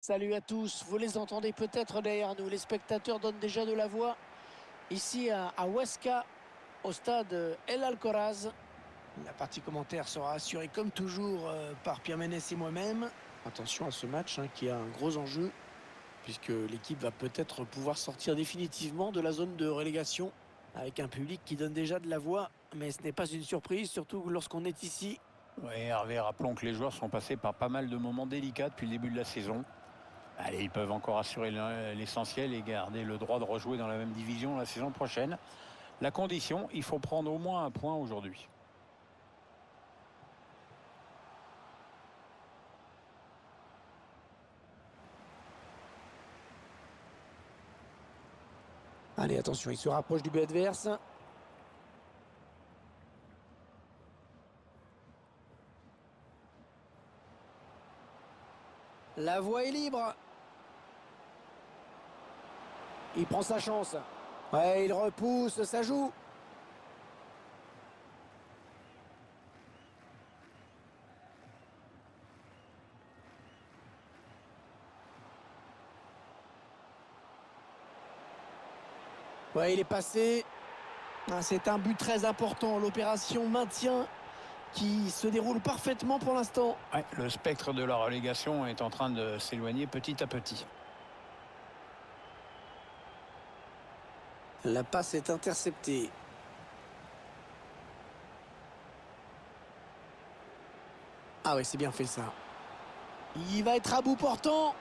Salut à tous, vous les entendez peut-être derrière nous, les spectateurs donnent déjà de la voix ici à Huesca, au stade El Alcoraz. La partie commentaire sera assurée comme toujours par Pierre Ménès et moi-même. Attention à ce match qui a un gros enjeu, puisque l'équipe va peut-être pouvoir sortir définitivement de la zone de relégation, avec un public qui donne déjà de la voix, mais ce n'est pas une surprise, surtout lorsqu'on est ici. Oui, Hervé, rappelons que les joueurs sont passés par pas mal de moments délicats depuis le début de la saison. Allez, ils peuvent encore assurer l'essentiel et garder le droit de rejouer dans la même division la saison prochaine. La condition, il faut prendre au moins un point aujourd'hui. Allez, attention, il se rapproche du but adverse. La voie est libre. Il prend sa chance. Ouais, il repousse, ça joue. Ouais, il est passé. Ah, c'est un but très important. L'opération maintien qui se déroule parfaitement pour l'instant. Ouais, le spectre de la relégation est en train de s'éloigner petit à petit. La passe est interceptée. Ah oui, c'est bien fait ça. Il va être à bout portant.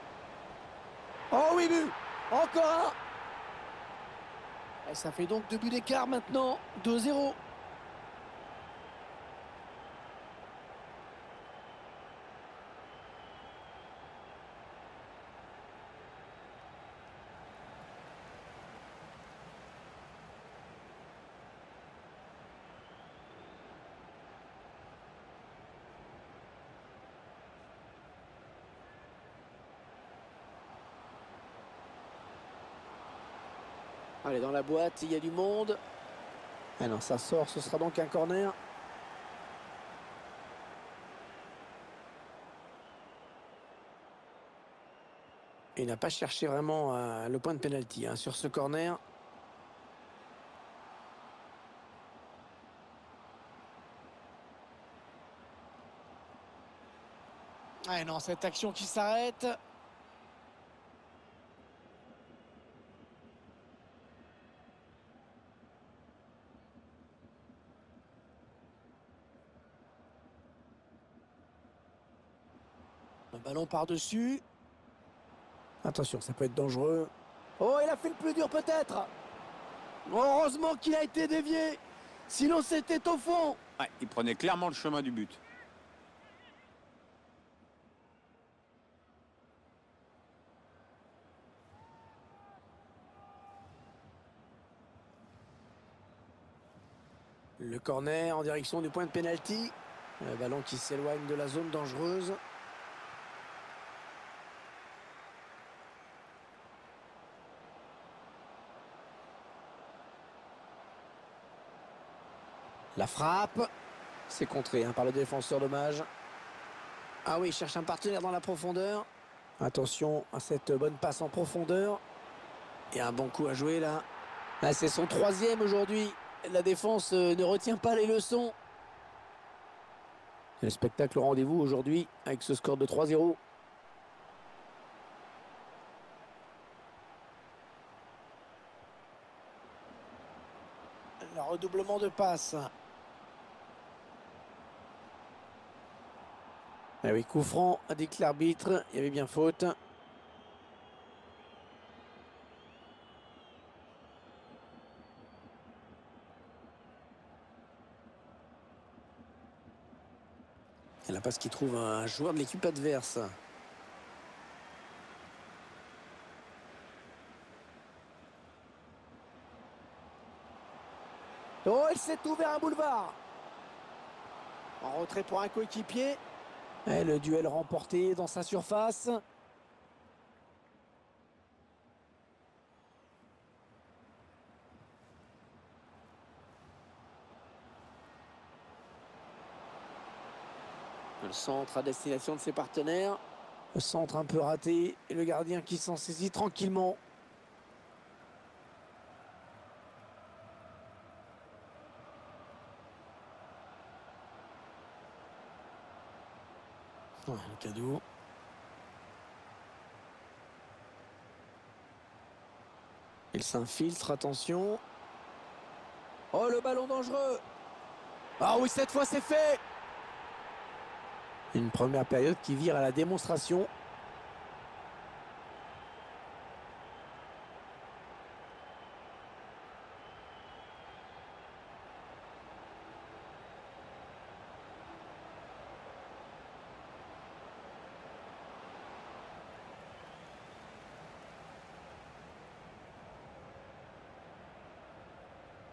Oh oui, but. Encore un. Et ça fait donc 2 buts d'écart maintenant. 2-0. Allez, dans la boîte, il y a du monde. Ah non, ça sort, ce sera donc un corner. Il n'a pas cherché vraiment le point de pénalty sur ce corner. Ah non, cette action qui s'arrête. Le ballon par-dessus. Attention, ça peut être dangereux. Oh, il a fait le plus dur peut-être. Heureusement qu'il a été dévié. Sinon, c'était au fond. Ouais, il prenait clairement le chemin du but. Le corner en direction du point de pénalty. Le ballon qui s'éloigne de la zone dangereuse. La frappe. C'est contré par le défenseur, dommage. Ah oui, il cherche un partenaire dans la profondeur. Attention à cette bonne passe en profondeur. Et un bon coup à jouer là. Là, c'est son troisième aujourd'hui. La défense ne retient pas les leçons. Le spectacle au rendez-vous aujourd'hui avec ce score de 3-0. Le redoublement de passe. Ah oui, coup franc, indique l'arbitre. Il y avait bien faute. Et la passe qui trouve un joueur de l'équipe adverse. Oh, elle s'est ouvert un boulevard. En retrait pour un coéquipier. Et le duel remporté dans sa surface. Le centre à destination de ses partenaires. Le centre un peu raté et le gardien qui s'en saisit tranquillement. Ouais, le cadeau. Il s'infiltre, attention. Oh, le ballon dangereux. Ah oui, cette fois c'est fait. Une première période qui vire à la démonstration.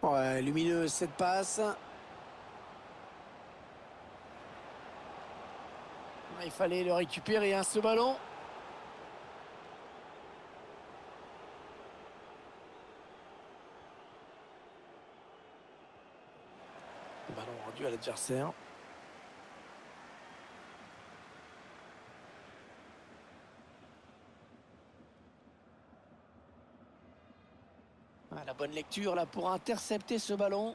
Ouais, lumineuse cette passe. Il fallait le récupérer, hein, ce ballon. Le ballon rendu à l'adversaire. Ah, la bonne lecture là pour intercepter ce ballon.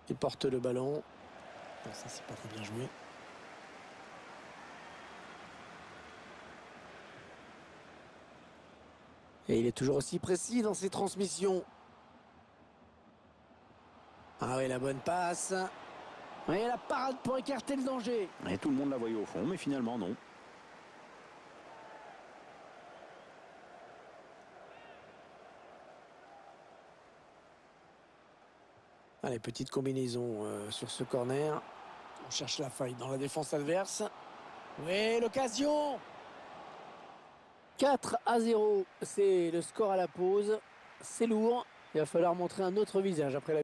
Il porte le ballon. Ah, ça, c'est pas très bien joué. Et il est toujours aussi précis dans ses transmissions. Ah oui, la bonne passe. Et la parade pour écarter le danger. Et tout le monde la voyait au fond, mais finalement non. Allez, petite combinaison sur ce corner. On cherche la faille dans la défense adverse. Oui, l'occasion. 4-0, c'est le score à la pause. C'est lourd. Il va falloir montrer un autre visage après la...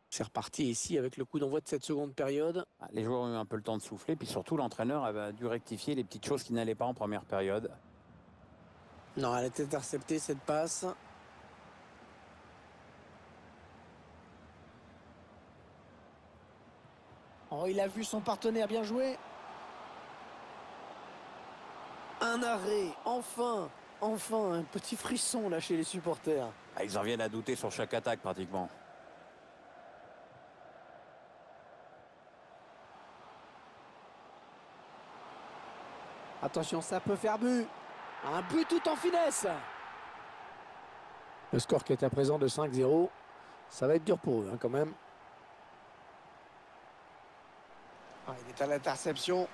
C'est reparti ici avec le coup d'envoi de cette seconde période. Les joueurs ont eu un peu le temps de souffler, puis surtout l'entraîneur a dû rectifier les petites choses qui n'allaient pas en première période. Non, elle est interceptée cette passe. Oh, il a vu son partenaire bien jouer. Un arrêt, enfin, enfin, un petit frisson là chez les supporters. Ils en viennent à douter sur chaque attaque pratiquement. Attention, ça peut faire but. Un but tout en finesse. Le score qui est à présent de 5-0. Ça va être dur pour eux hein, quand même. Ah, il est à l'interception.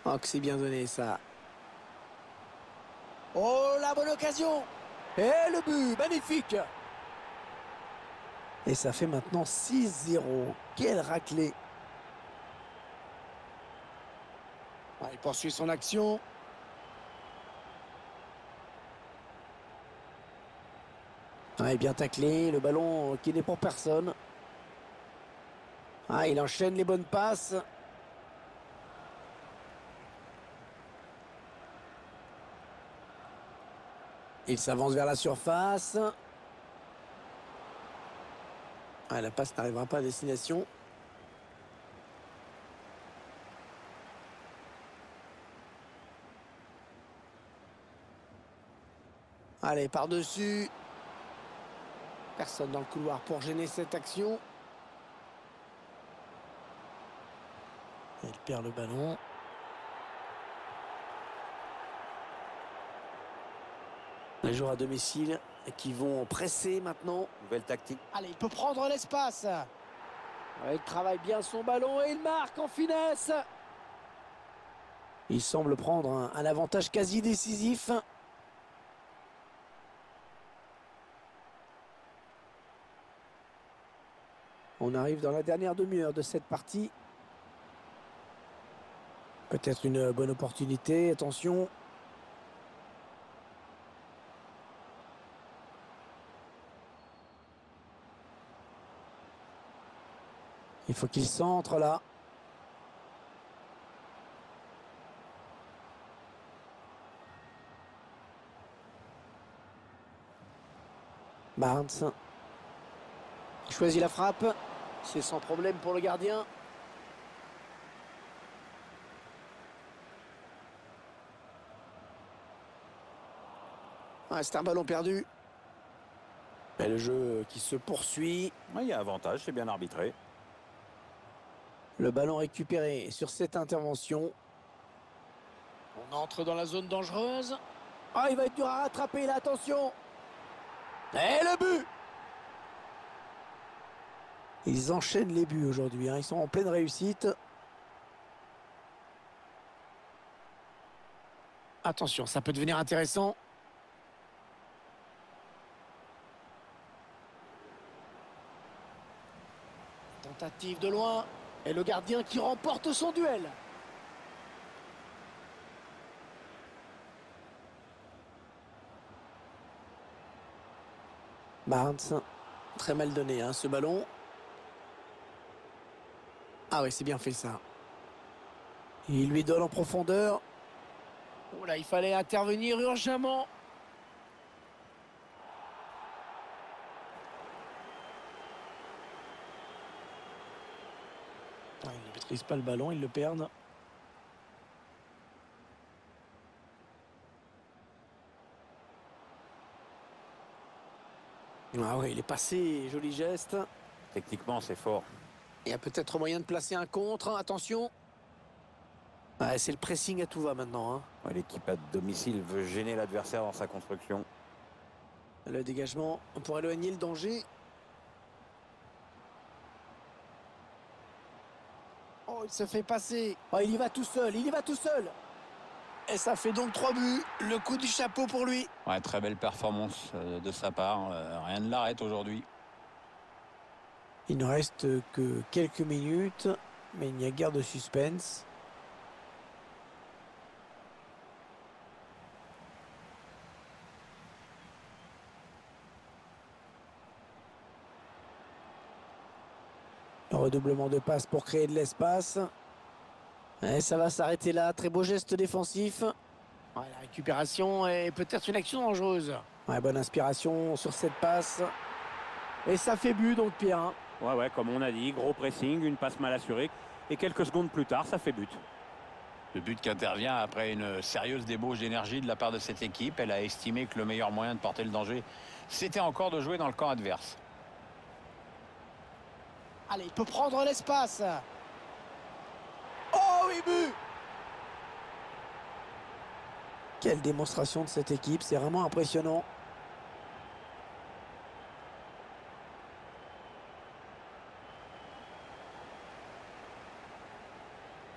Oh, que c'est bien donné ça. Oh, la bonne occasion. Et le but, magnifique. Et ça fait maintenant 6-0. Quelle raclée. Ah, il poursuit son action. Ah, il est bien taclé. Le ballon qui n'est pour personne. Ah, il enchaîne les bonnes passes. Il s'avance vers la surface. Ah, la passe n'arrivera pas à destination. Allez, par-dessus. Personne dans le couloir pour gêner cette action. Il perd le ballon. Les joueurs à domicile qui vont presser maintenant. Nouvelle tactique. Allez, il peut prendre l'espace. Ouais, il travaille bien son ballon et il marque en finesse. Il semble prendre un avantage quasi décisif. On arrive dans la dernière demi-heure de cette partie. Peut-être une bonne opportunité. Attention. Il faut qu'il centre là. Barnes. Il choisit la frappe. C'est sans problème pour le gardien. Ah, c'est un ballon perdu. Et le jeu qui se poursuit. Il y a avantage, c'est bien arbitré. Le ballon récupéré sur cette intervention. On entre dans la zone dangereuse. Ah, il va être dur à rattraper là, attention. Et le but! Ils enchaînent les buts aujourd'hui, hein. Ils sont en pleine réussite. Attention, ça peut devenir intéressant. Tentative de loin. Et le gardien qui remporte son duel. Barnes, très mal donné hein, ce ballon. Ah oui, c'est bien fait ça. Il lui donne en profondeur. Oh là, il fallait intervenir urgemment. Ah, il ne maîtrise pas le ballon, ils le perdent. Ah oui, il est passé, joli geste. Techniquement, c'est fort. Il y a peut-être moyen de placer un contre, attention. Ah, c'est le pressing à tout va maintenant. Hein. L'équipe à domicile veut gêner l'adversaire dans sa construction. Le dégagement pour éloigner le danger. Oh, il se fait passer. Oh, il y va tout seul, il y va tout seul. Et ça fait donc 3 buts. Le coup du chapeau pour lui. Ouais, très belle performance de sa part. Rien ne l'arrête aujourd'hui. Il ne reste que quelques minutes, mais il n'y a guère de suspense. Le redoublement de passes pour créer de l'espace. Et ça va s'arrêter là. Très beau geste défensif. Ouais, la récupération et peut-être une action dangereuse. Ouais, bonne inspiration sur cette passe. Et ça fait but donc Pierre. Hein. Ouais, comme on a dit, gros pressing, une passe mal assurée. Et quelques secondes plus tard, ça fait but. Le but qui intervient après une sérieuse débauche d'énergie de la part de cette équipe. Elle a estimé que le meilleur moyen de porter le danger, c'était encore de jouer dans le camp adverse. Allez, il peut prendre l'espace. Oh oui, but! Quelle démonstration de cette équipe, c'est vraiment impressionnant.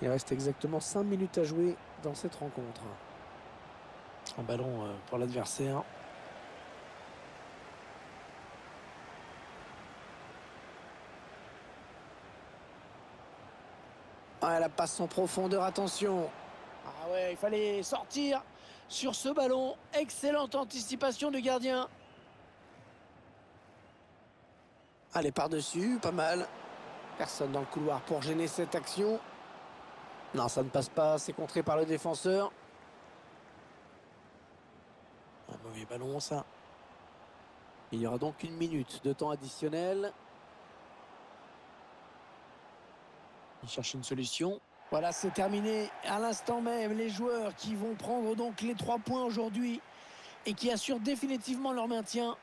Il reste exactement 5 minutes à jouer dans cette rencontre. Un ballon pour l'adversaire. Ah, la passe en profondeur, attention. Ah ouais, il fallait sortir sur ce ballon. Excellente anticipation du gardien. Allez, par-dessus, pas mal. Personne dans le couloir pour gêner cette action. Non, ça ne passe pas, c'est contré par le défenseur. Un mauvais ballon, ça. Il y aura donc 1 minute de temps additionnel. Il cherche une solution. Voilà, c'est terminé à l'instant même. Les joueurs qui vont prendre donc les 3 points aujourd'hui et qui assurent définitivement leur maintien.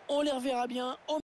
On les reverra bien au